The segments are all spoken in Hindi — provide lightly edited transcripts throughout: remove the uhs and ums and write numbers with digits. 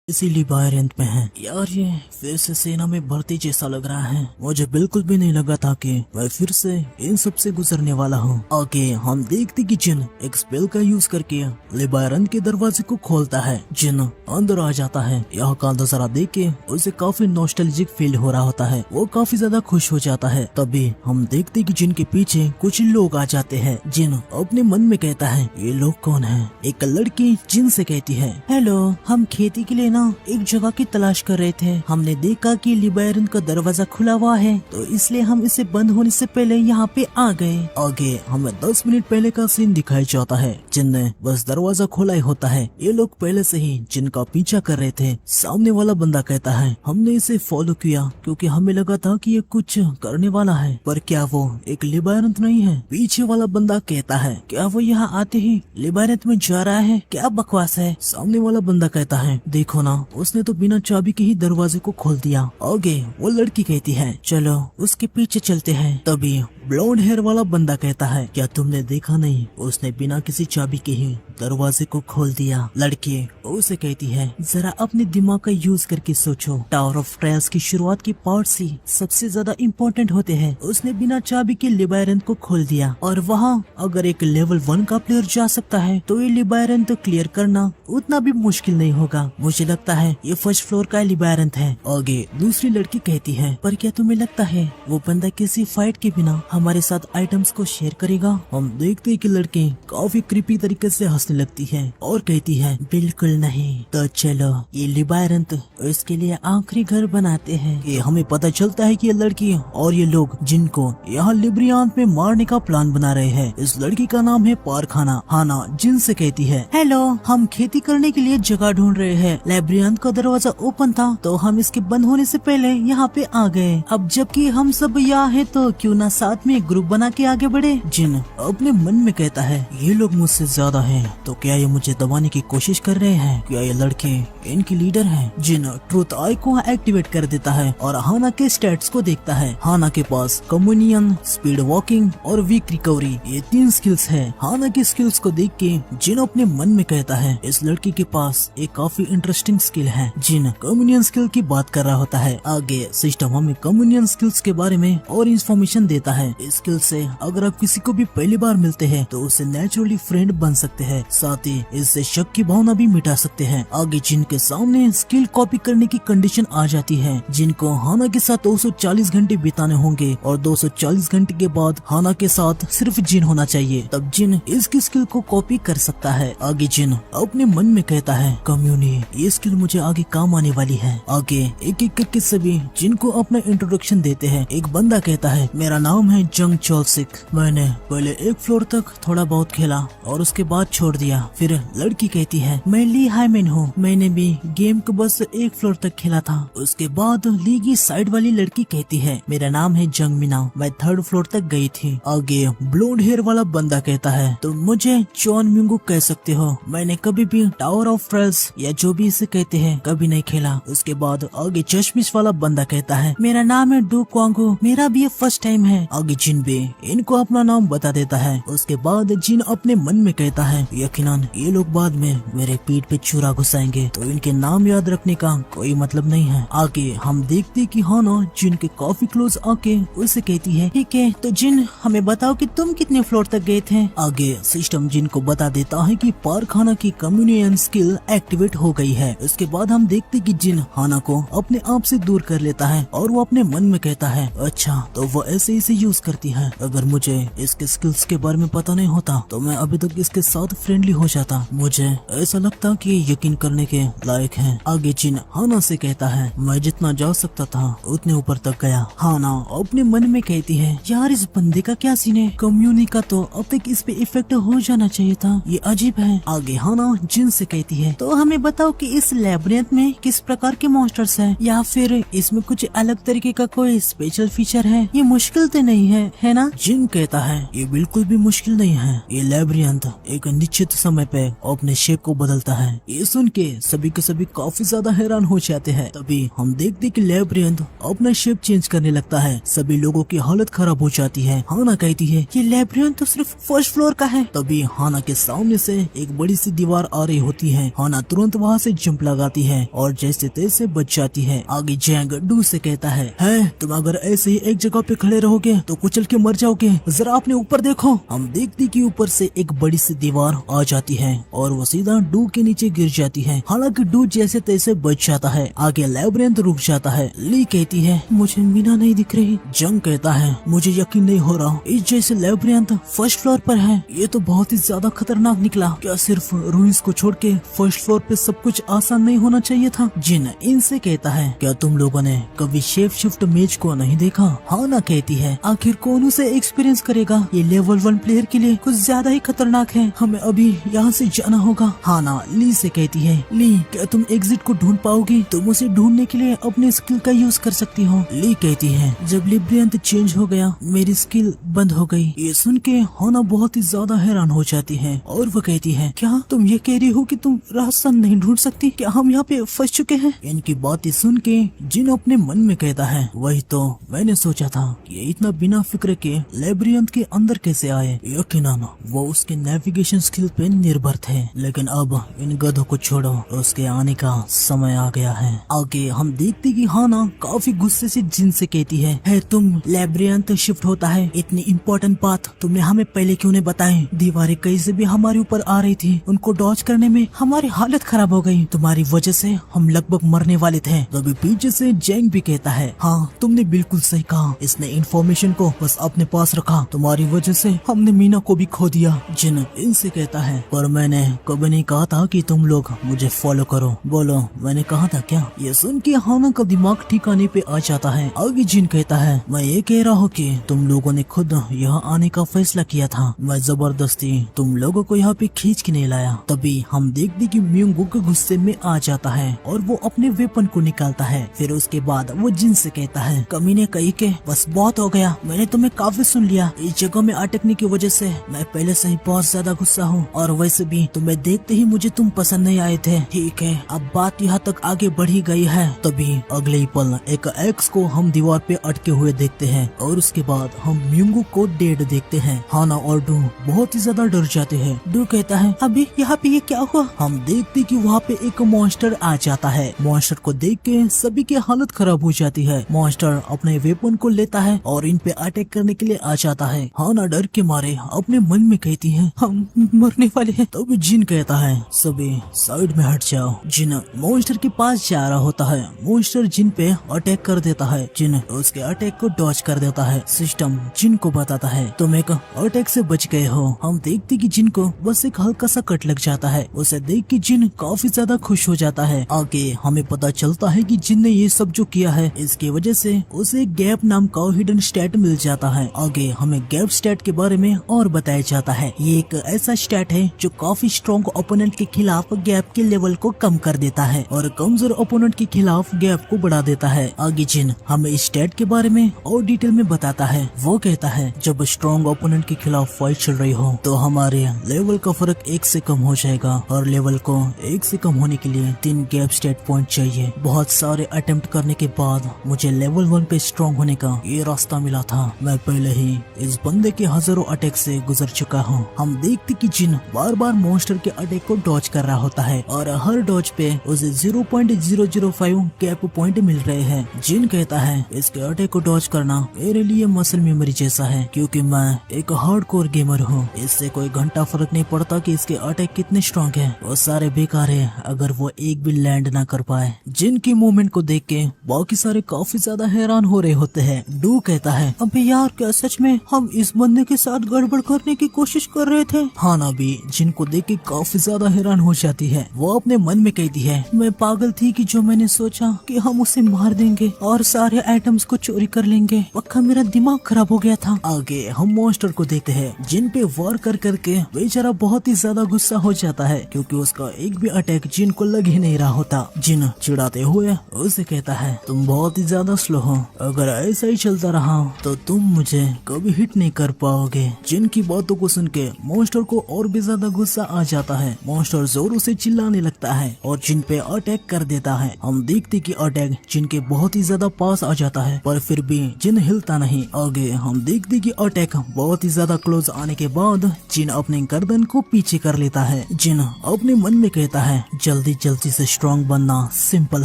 इसीलिए बायरेंट में है। यार ये फिर से सेना में भर्ती जैसा लग रहा है। मुझे बिल्कुल भी नहीं लगा था कि मैं फिर से इन सब से गुजरने वाला हूँ। आगे हम देखते कि जिन एक स्पेल का यूज करके लिबायरेंट के दरवाजे को खोलता है। जिन अंदर आ जाता है। यहाँ का नजारा देख के उसे काफी नॉस्टैल्जिक फील हो रहा होता है। वो काफी ज्यादा खुश हो जाता है। तभी हम देखते कि जिन के पीछे कुछ लोग आ जाते हैं। जिन अपने मन में कहता है ये लोग कौन है। एक लड़की जिन से कहती है, हेलो, हम खेती के लिए एक जगह की तलाश कर रहे थे। हमने देखा कि लिबायरेंट का दरवाजा खुला हुआ है, तो इसलिए हम इसे बंद होने से पहले यहाँ पे आ गए। आगे हमें 10 मिनट पहले का सीन दिखाई जाता है। जिनने बस दरवाजा खोला ही होता है। ये लोग पहले से ही जिनका पीछा कर रहे थे। सामने वाला बंदा कहता है, हमने इसे फॉलो किया क्योंकि हमें लगा था कि ये कुछ करने वाला है, पर क्या वो एक लिबायरेंट नहीं है। पीछे वाला बंदा कहता है, क्या वो यहाँ आते ही लिबायरेंट में जा रहा है? क्या बकवास है। सामने वाला बंदा कहता है, देखो ना, उसने तो बिना चाबी के ही दरवाजे को खोल दिया। आगे वो लड़की कहती है, चलो उसके पीछे चलते हैं। तभी ब्लॉन्ड हेयर वाला बंदा कहता है, क्या तुमने देखा नहीं, उसने बिना किसी चाबी के ही दरवाजे को खोल दिया। लड़की उसे कहती है, जरा अपने दिमाग का यूज करके सोचो, टावर ऑफ ट्रायल्स की शुरुआत के पार्ट्स ही सबसे ज्यादा इम्पोर्टेंट होते हैं। उसने बिना चाबी के लिबायरेंट को खोल दिया, और वहाँ अगर एक लेवल 1 का प्लेयर जा सकता है तो ये लिबायरेंट क्लियर करना उतना भी मुश्किल नहीं होगा। मुझे लगता है ये फर्स्ट फ्लोर का लिबायरेंट है। आगे दूसरी लड़की कहती है, पर क्या तुम्हें लगता है वो बंदा किसी फाइट के बिना हमारे साथ आइटम्स को शेयर करेगा? हम देखते हैं कि लड़की काफी क्रीपी तरीके से हंसने लगती है और कहती है, बिल्कुल नहीं। तो चलो ये लिबायरेंट इसके लिए आखिरी घर बनाते हैं। ये हमें पता चलता है कि ये लड़की और ये लोग जिनको यहाँ लिब्रियांत में मारने का प्लान बना रहे हैं। इस लड़की का नाम है पारखाना। हाना जिन से कहती है, हेलो, हम खेती करने के लिए जगह ढूंढ रहे हैं। लिब्रियांत का दरवाजा ओपन था तो हम इसके बंद होने से पहले यहाँ पे आ गए। अब जबकि हम सब यहाँ हैं तो क्यों ना साथ में ग्रुप बना के आगे बढ़े। जिन अपने मन में कहता है, ये लोग मुझसे ज्यादा हैं, तो क्या ये मुझे दबाने की कोशिश कर रहे हैं? क्या ये लड़के इनकी लीडर हैं? जिन ट्रूथ आई को एक्टिवेट कर देता है और हाना के स्टैट्स को देखता है। हाना के पास कम्युनियन, स्पीड वॉकिंग और वीक रिकवरी, ये 3 स्किल्स है। हाना की स्किल्स को देख के जिन अपने मन में कहता है, इस लड़की के पास एक काफी इंटरेस्टिंग स्किल है। जिन कम्युनियन स्किल की बात कर रहा होता है। आगे सिस्टम हमें कम्युनियन स्किल्स के बारे में और इंफॉर्मेशन देता है। इस स्किल से अगर आप किसी को भी पहली बार मिलते हैं तो उससे नेचुरली फ्रेंड बन सकते हैं, साथ ही इससे शक की भावना भी मिटा सकते हैं। आगे जिनके सामने स्किल कॉपी करने की कंडीशन आ जाती है। जिनको हाना के साथ 240 घंटे बिताने होंगे और 240 घंटे के बाद हाना के साथ सिर्फ जिन होना चाहिए, तब जिन इसकी स्किल को कॉपी कर सकता है। आगे जिन अपने मन में कहता है, कम्युनी, ये स्किल मुझे आगे काम आने वाली है। आगे एक एक करके सभी जिनको अपना इंट्रोडक्शन देते हैं। एक बंदा कहता है, मेरा नाम है जंग चोलसिक। मैंने पहले 1 फ्लोर तक थोड़ा बहुत खेला और उसके बाद छोड़ दिया। फिर लड़की कहती है, मैं ली हाईमैन हूँ, मैंने भी गेम को बस 1 फ्लोर तक खेला था। उसके बाद ली की साइड वाली लड़की कहती है, मेरा नाम है जंग मिना, मैं 3rd फ्लोर तक गई थी। आगे ब्लोंड हेयर वाला बंदा कहता है, तुम मुझे चॉन मिंगू कह सकते हो, मैंने कभी भी टावर ऑफ ट्रायल्स या जो भी इसे कहते हैं कभी नहीं खेला। उसके बाद आगे चश्मिश वाला बंदा कहता है, मेरा नाम है डू क्वांगो, मेरा भी ये फर्स्ट टाइम है। आगे जिन भी इनको अपना नाम बता देता है। उसके बाद जिन अपने मन में कहता है, यकीनन ये लोग बाद में मेरे पीठ पे छुरा घुसाएंगे, तो इनके नाम याद रखने का कोई मतलब नहीं है। आगे हम देखते कि हाना जिन के काफी क्लोज आके उसे कहती है, ठीक है तो जिन हमें बताओ कि तुम कितने फ्लोर तक गए थे। आगे सिस्टम जिन को बता देता है कि पारखाना की कम्युनियन स्किल एक्टिवेट हो गई है। उसके बाद हम देखते कि जिन हाना को अपने आप से दूर कर लेता है और वो अपने मन में कहता है, अच्छा तो वो ऐसे इसे यूज करती है। अगर मुझे इसके स्किल्स के बारे में पता नहीं होता तो मैं अभी तक इसके साथ फ्रेंडली हो जाता। मुझे ऐसा लगता कि ये यकीन करने के लायक है। आगे जिन हाना से कहता है, मैं जितना जा सकता था उतने ऊपर तक गया। हाना अपने मन में कहती है, यार इस बंदे का क्या सीन है, कम्युनी का तो अब तक इस पे इफेक्ट हो जाना चाहिए था, ये अजीब है। आगे हाना जिन से कहती है, तो हमें बताओ कि इस लैब्रियंथ में किस प्रकार के मॉन्स्टर्स हैं, या फिर इसमें कुछ अलग तरीके का कोई स्पेशल फीचर है। ये मुश्किल तो नहीं है ना? जिन कहता है ये बिल्कुल भी मुश्किल नहीं है, ये लैबिरिंथ एक निश्चित समय पे अपने शेप को बदलता है। ये सुन के सभी के सभी काफी ज्यादा हैरान हो जाते हैं। तभी हम देखते कि लैबिरिंथ अपना शेप चेंज करने लगता है। सभी लोगों की हालत खराब हो जाती है। हाना कहती है ये लैबिरिंथ तो सिर्फ फर्स्ट फ्लोर का है। तभी हाना के सामने से एक बड़ी सी दीवार आ रही होती है। हाना तुरंत वहाँ से जंप लगाती है और जैसे तैसे बच जाती है। आगे जैंग डू से कहता है तुम अगर ऐसे ही एक जगह पे खड़े रहोगे तो कुचल के मर जाओगे, जरा अपने ऊपर देखो। हम देखते कि ऊपर से एक बड़ी सी दीवार आ जाती है और वो सीधा डू के नीचे गिर जाती है। हालांकि डू जैसे तैसे बच जाता है। आगे लैबिरिंथ रुक जाता है। ली कहती है मुझे मीना नहीं दिख रही। जंग कहता है मुझे यकीन नहीं हो रहा इस जैसे लैबिरिंथ फर्स्ट फ्लोर पर है। ये तो बहुत ही ज्यादा खतरनाक निकला। क्या सिर्फ रूइंस को छोड़ के फर्स्ट फ्लोर पे सब कुछ आसान नहीं होना चाहिए था? जिन इनसे कहता है क्या तुम लोगों ने कभी शेप शिफ्ट मैच को नहीं देखा? हाना कहती है आखिर कौन उसे एक्सपीरियंस करेगा, ये लेवल 1 प्लेयर के लिए कुछ ज्यादा ही खतरनाक है, हमें अभी यहाँ से जाना होगा। हाना ली से कहती है ली क्या तुम एग्जिट को ढूंढ पाओगी? तुम उसे ढूंढने के लिए अपने स्किल का यूज कर सकती हो। ली कहती है जब लैबिरिंथ चेंज हो गया मेरी स्किल बंद हो गई। ये सुन के हाना बहुत ही ज्यादा हैरान हो जाती है और वो कहती है क्या तुम ये कह रही हो कि तुम रास्ता नहीं ढूंढ सकती? क्या हम यहाँ पे फंस चुके हैं? इनकी बातें सुन के जिन अपने मन में कहता है वही तो मैंने सोचा था कि ये इतना बिना फिक्र के लैबिरिंथ के अंदर कैसे आए। यकीनन वो उसके नेविगेशन स्किल पे निर्भर थे, लेकिन अब इन गधों को छोड़ो, उसके आने का समय आ गया है। आगे हम देखते कि हाना काफी गुस्से से जिन से कहती है तुम लैबिरिंथ शिफ्ट होता है इतनी इम्पोर्टेंट बात तुमने हमें पहले क्यों नहीं बताई? दीवारें कहीं से भी हमारे ऊपर आ रही थी, उनको डॉज करने में हमारी हालत खराब हो गई। तुम्हारी वजह से हम लगभग मरने वाले थे। तभी पीछे से जैंग भी कहता है हाँ तुमने बिल्कुल सही कहा, इसने इंफॉर्मेशन को बस अपने पास रखा, तुम्हारी वजह से हमने मीना को भी खो दिया। जिन इनसे कहता है पर मैंने कभी नहीं कहा था कि तुम लोग मुझे फॉलो करो। बोलो मैंने कहा था क्या? ये सुन के हाना का दिमाग ठिकाने पे आ जाता है। आगे जिन कहता है मैं ये कह रहा हूँ कि तुम लोगों ने खुद यहाँ आने का फैसला किया था, मैं जबरदस्ती तुम लोगों को यहाँ पे खींच के नहीं लाया। तभी हम देखते कि म्यूंगुक गुस्से में आ जाता है और वो अपने वेपन को निकालता है। फिर उसके बाद वो जिन से कहता है कमीने कही के बस बहुत हो गया, मैंने तुम्हें काफी सुन लिया। इस जगह में अटकने की वजह से मैं पहले से ही बहुत ज्यादा गुस्सा हूँ और वैसे भी तुम्हें देखते ही मुझे तुम पसंद नहीं आए थे। ठीक है अब बात यहाँ तक आगे बढ़ी गई है। तभी अगले ही पल एक एक्स को हम दीवार पे अटके हुए देखते हैं और उसके बाद हम म्यूंगुक को डेड देखते हैं। हाना और डू बहुत ही ज्यादा डर जाते हैं। डू कहता है अभी यहाँ पे ये क्या हुआ? हम देखते कि वहाँ पे एक मॉन्स्टर आ जाता है। मॉन्स्टर को देख के सभी की हालत खराब हो जाती है। मॉन्स्टर अपने वेपन को लेता है और इन पे अटैक करने के लिए आ जाता है। हाना डर के मारे अपने मन में कहती है हम मरने वाले हैं। तभी जिन कहता है सभी साइड में हट जाओ। जिन मॉन्स्टर के पास जा रहा होता है। मॉन्स्टर जिन पे अटैक कर देता है। जिन उसके अटैक को डॉज कर देता है। सिस्टम जिन को बताता है तुम एक अटैक से बच गए हो। हम देखते कि जिन को बस एक हल्का सा कट लग जाता है। उसे देख के जिन काफी ज्यादा खुश हो जाता है। आगे हमें पता चलता है कि जिन ने ये सब जो किया है इसकी वजह से उसे गैप नाम का हिडन स्टैट मिल जाता है। आगे हमें गैप स्टैट के बारे में और बताया जाता है। ये एक ऐसा स्टैट है जो काफी स्ट्रॉन्ग ओपोनेंट के खिलाफ गैप के लेवल को कम कर देता है और कमजोर ओपोनेंट के खिलाफ गैप को बढ़ा देता है। आगे जिन हमें इस स्टैट के बारे में और डिटेल में बताता है। वो कहता है जब स्ट्रॉन्ग ओपोनेंट के खिलाफ फाइट चल रही हो तो हमारे लेवल का फर्क 1 से कम हो जाएगा और लेवल को 1 से कम होने के लिए 3 गैप स्टैट पॉइंट चाहिए। बहुत सारे अटेम्प्ट करने के बाद मुझे लेवल 1 पे स्ट्रॉन्ग होने का ये रास्ता मिला था। मैं पहले ही इस बंदे के हजारों अटैक से गुजर चुका हूँ। हम देखते कि जिन बार बार मॉन्स्टर के अटैक को डॉज कर रहा होता है और हर डॉज पे उसे 0.005 गैप पॉइंट मिल रहे हैं। जिन कहता है इसके अटैक को डॉज करना मेरे लिए मसल मेमोरी जैसा है क्योंकि मैं एक हार्डकोर गेमर हूँ। इससे कोई घंटा फर्क नहीं पड़ता कि इसके अटैक कितने स्ट्रॉन्ग है, वो सारे बेकार है अगर वो एक भी लैंड ना कर पाए। जिन की मूवमेंट को देख के बाकी सारे काफी ज्यादा हैरान हो रहे होते हैं। डू कहता है अबे यार क्या सच में हम इस बंदे के साथ गड़बड़ करने की कोशिश कर रहे थे? हाना भी जिन को देख के काफी ज्यादा हैरान हो जाती है। वो अपने मन में कहती है मैं पागल थी कि जो मैंने सोचा कि हम उसे मार देंगे और सारे आइटम्स को चोरी कर लेंगे, पक्का मेरा दिमाग खराब हो गया था। आगे हम मॉन्स्टर को देखते हैं। जिन पे वार कर करके बेचारा बहुत ही ज्यादा गुस्सा हो जाता है क्योंकि उसका एक भी अटैक जिन को लग ही नहीं रहा होता। जिन चिढ़ाते हुए उसे कहता है तुम बहुत ही ज्यादा स्लो हो, अगर ऐसा ही चलता रहा तो तुम मुझे कभी हिट नहीं कर पाओगे। जिन की बातों को सुन के मॉन्स्टर को और भी ज्यादा गुस्सा आ जाता है। मॉन्स्टर जोरों से चिल्लाने लगता है और जिन पे अटैक कर देता है। हम देखते कि अटैक जिन के बहुत ही ज्यादा पास आ जाता है, पर फिर भी जिन हिलता नहीं। आगे हम देखते कि अटैक बहुत ही ज्यादा क्लोज आने के बाद जिन अपने गर्दन को पीछे कर लेता है। जिन अपने मन में कहता है जल्दी जल्दी से स्ट्रॉन्ग बनना सिंपल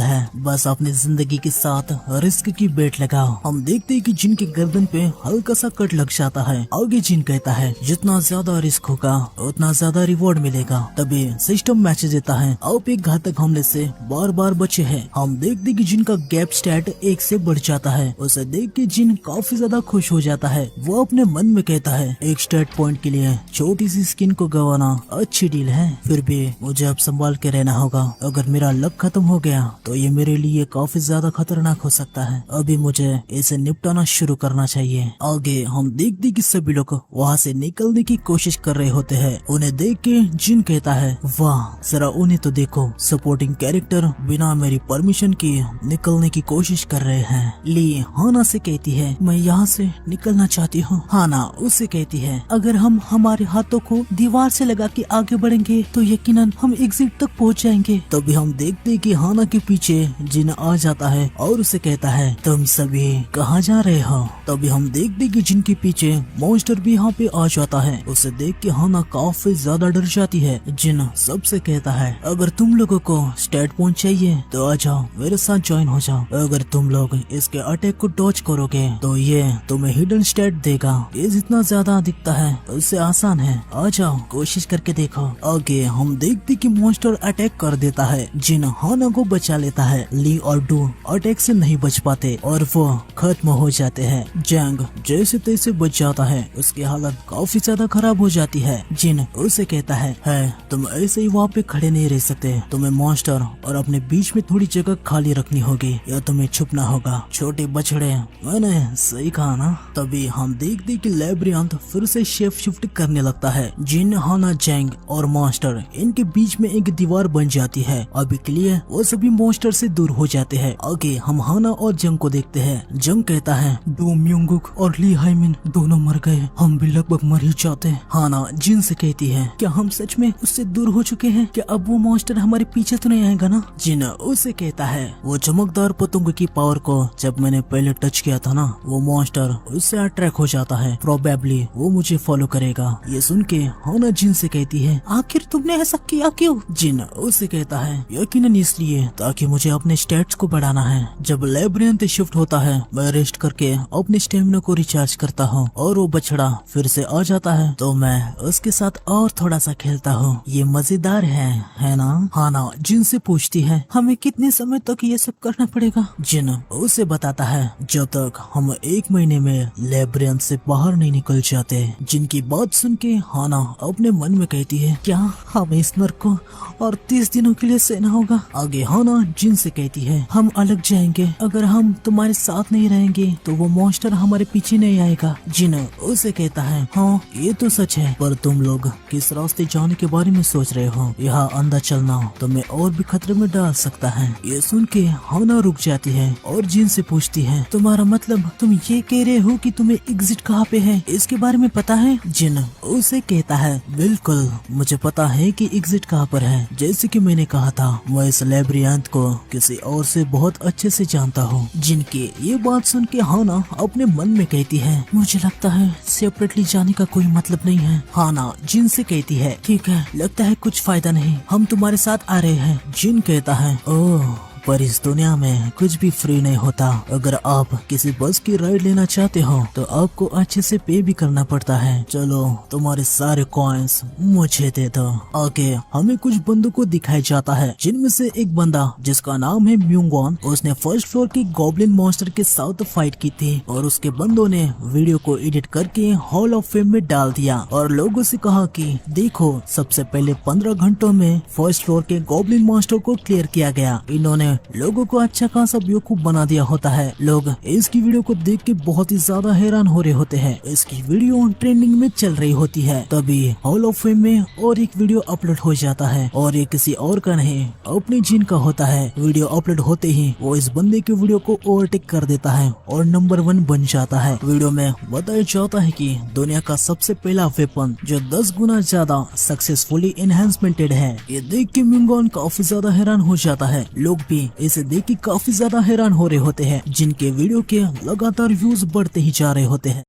है, बस अपनी जिंदगी के साथ रिस्क की बेट लगाओ। हम देखते हैं कि जिन के गर्दन पे हल्का सा कट लग जाता है। आगे जिन कहता है जितना ज्यादा रिस्क होगा उतना ज्यादा रिवॉर्ड मिलेगा। तभी सिस्टम मैसेज देता है आप एक घातक हमले से बार बार बचे हैं। हम देखते कि जिन का गैप स्टैट 1 से बढ़ जाता है। उसे देख के जिन काफी ज्यादा खुश हो जाता है। वो अपने मन में कहता है एक स्टैट पॉइंट के लिए छोटी सी स्किन को गंवाना अच्छी डील है, फिर भी मुझे अब संभाल के रहना होगा। अगर मेरा लक खत्म हो गया तो ये मेरे लिए काफी ज्यादा खतरनाक हो सकता है। अभी मुझे इसे निपटाना शुरू करना चाहिए। आगे हम देखते कि सभी लोग वहाँ से निकलने की कोशिश कर रहे होते हैं। उन्हें देख के जिन कहता है वाह जरा उन्हें तो देखो, सपोर्टिंग कैरेक्टर बिना मेरी परमिशन के निकलने की कोशिश कर रहे हैं। ली हाना से कहती है मैं यहाँ से निकलना चाहती हूँ। हाना उससे कहती है अगर हम हमारे हाथों को दीवार से लगा के आगे बढ़ेंगे तो यकीनन हम एग्जिट तक पहुँच जाएंगे। तभी हम देखते कि हाना के पीछे जिन आ जाता है और उसे कहता है तुम सभी कहाँ जा रहे हो। तभी हम देखते कि जिनके पीछे मॉन्स्टर भी यहाँ पे आ जाता है। उसे देख के हाना काफी ज्यादा डर जाती है। जिन सबसे कहता है अगर तुम लोगों को स्टैट पॉइंट चाहिए तो आ जाओ, मेरे साथ ज्वाइन हो जाओ। अगर तुम लोग इसके अटैक को डॉज करोगे तो ये तुम्हें हिडन स्टैट देगा। ये जितना ज्यादा दिखता है उससे आसान है, आ जाओ कोशिश करके देखो। आगे हम देखते कि मॉन्स्टर अटैक कर देता है। जिन हाना को बचा लेता है। ली और डू अटैक से नहीं बच पाते और वो खत्म हो जाते हैं। जंग जैसे तैसे बच जाता है। उसकी हालत काफी ज्यादा खराब हो जाती है। जिन उसे कहता है तुम ऐसे ही वहाँ पे खड़े नहीं रह सकते, तुम्हें मॉन्स्टर और अपने बीच में थोड़ी जगह खाली रखनी होगी या तुम्हें छुपना होगा। छोटे बछड़े, मैंने सही कहा ना। तभी हम देखते कि लैब्रियंथ फिर से शेप शिफ्ट करने लगता है। जिन हाना जैंग और मॉन्स्टर इनके बीच में एक दीवार बन जाती है। अभी के लिए वो सभी मॉन्स्टर से दूर हो जाते हैं। आगे हम हाना और जंग को देखते हैं। जंग कहता है डू म्योंगुक और ली हाइमिन दोनों मर गए, हम भी लगभग मर ही जाते। हाना जिन से कहती है क्या हम सच में उससे दूर हो चुके हैं, क्या अब वो मॉन्स्टर हमारे पीछे तो नहीं आएगा ना। जिन उसे कहता है वो चमकदार पतंग की पावर को जब मैंने पहले टच किया था ना, वो मॉन्स्टर उससे अट्रैक्ट हो जाता है, प्रोबेबली वो मुझे फॉलो करेगा। ये सुन के हाना जिन से कहती है आखिर तुमने ऐसा किया क्यों। जिन उसे कहता है यकीनन इसलिए ताकि मुझे अपने स्टैट्स को बढ़ाना है। जब लैब्रियंथ शिफ्ट होता है मैं रेस्ट करके अपने स्टेमिना को रिचार्ज करता हूँ और वो बछड़ा फिर से आ जाता है तो मैं उसके साथ और थोड़ा सा खेलता हूँ। ये मजेदार है ना। हाना जिन से पूछती है हमें कितने समय तक ये सब करना पड़ेगा। जिन उसे बताता है जब तक हम 1 महीने में लैब्रियंथ से बाहर नहीं निकल जाते। जिनकी बात सुन के हाना अपने मन में कहती है क्या हमें इस नर्क को और 30 दिनों के लिए सहना होगा। आगे हाना जिन से कहती है हम अलग जाएंगे, अगर हम तुम्हारे साथ नहीं रहेंगे तो वो मॉन्स्टर हमारे पीछे नहीं आएगा। जिन उसे कहता है हाँ ये तो सच है, पर तुम लोग किस रास्ते जाने के बारे में सोच रहे हो। यहाँ अंदर चलना तुम्हें और भी खतरे में डाल सकता है। ये सुन के हाना रुक जाती है और जिन से पूछती है तुम्हारा मतलब तुम ये कह रहे हो कि तुम्हें एग्जिट कहाँ पे है, इसके बारे में पता है। जिन उसे कहता है बिल्कुल मुझे पता है कि एग्जिट कहाँ पर है। जैसे कि मैंने कहा था मैं इस लैब्रियंथ को किसी और से बहुत अच्छे से जानता हूँ। जिनकी ये बात सुन के हाना अपने मन में कहती है मुझे लगता है सेपरेटली जाने का कोई मतलब नहीं है। हाना जिन से कहती है ठीक है लगता है कुछ फायदा नहीं, हम तुम्हारे साथ आ रहे हैं। जिन कहता है ओह पर इस दुनिया में कुछ भी फ्री नहीं होता। अगर आप किसी बस की राइड लेना चाहते हो तो आपको अच्छे से पे भी करना पड़ता है। चलो तुम्हारे सारे कॉइन्स मुझे दे दो। आगे हमें कुछ बंदों को दिखाया जाता है जिनमें से एक बंदा जिसका नाम है म्यूंगॉन, उसने फर्स्ट फ्लोर के गॉब्लिन मॉन्स्टर के साथ फाइट की थी और उसके बंदों ने वीडियो को एडिट करके हॉल ऑफ फेम में डाल दिया और लोगों से कहा कि देखो सबसे पहले 15 घंटों में फर्स्ट फ्लोर के गॉब्लिन मॉन्स्टर को क्लियर किया गया। इन्होंने लोगों को अच्छा खासा बेवकूफ बना दिया होता है। लोग इसकी वीडियो को देख के बहुत ही ज्यादा हैरान हो रहे होते हैं। इसकी वीडियो ट्रेंडिंग में चल रही होती है, तभी हॉल ऑफ फेम में और एक वीडियो अपलोड हो जाता है और ये किसी और का नहीं अपने जिन का होता है। वीडियो अपलोड होते ही वो इस बंदे के वीडियो को ओवरटेक कर देता है और नंबर 1 बन जाता है। वीडियो में बताया जाता है कि दुनिया का सबसे पहला वेपन जो 10 गुना ज्यादा सक्सेसफुली एनहांसमेंटेड है। ये देख के मिंगोन काफी ज्यादा हैरान हो जाता है। लोग भी इसे देख के काफी ज्यादा हैरान हो रहे होते हैं, जिनके वीडियो के लगातार व्यूज बढ़ते ही जा रहे होते हैं।